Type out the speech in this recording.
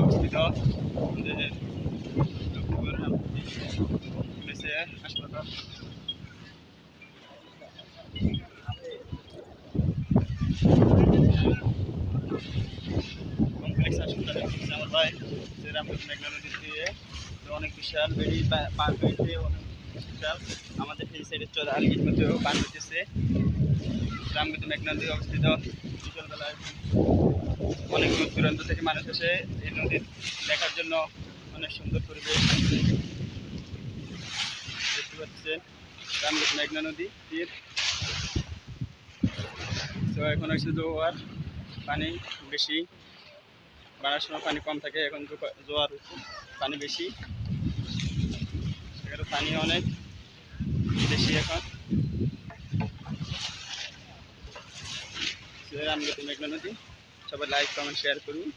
অবস্থিত আমাদের হাসপাতাল। কমপ্লেক্স হাসপাতালে আমার ভাই যে রামগতি মেঘনা নদী দিয়ে অনেক বিশাল বেড়ি পার হয়েছে, অনেক বিশাল। আমাদের এই সাইডের চলে আলগির মধ্যেও পার হইতেছে। রামগতি মেঘনা নদী অবস্থিত। বিকালবেলায় অনেক দূর দূরান্ত থেকে মানুষ এসে এই নদী দেখার জন্য অনেক সুন্দর পরিবেশ দেখতে পাচ্ছেন। রামগতি মেঘনা নদী তীর। তো এখন হচ্ছে জোয়ার, পানি বেশি। বাড়ার সময় পানি কম থাকে, এখন জোয়ার পানি বেশি, এখানে পানি অনেক বেশি এখন। রামগতি মেঘনা নদী, সবাই লাইক কমেন্ট শেয়ার করুন।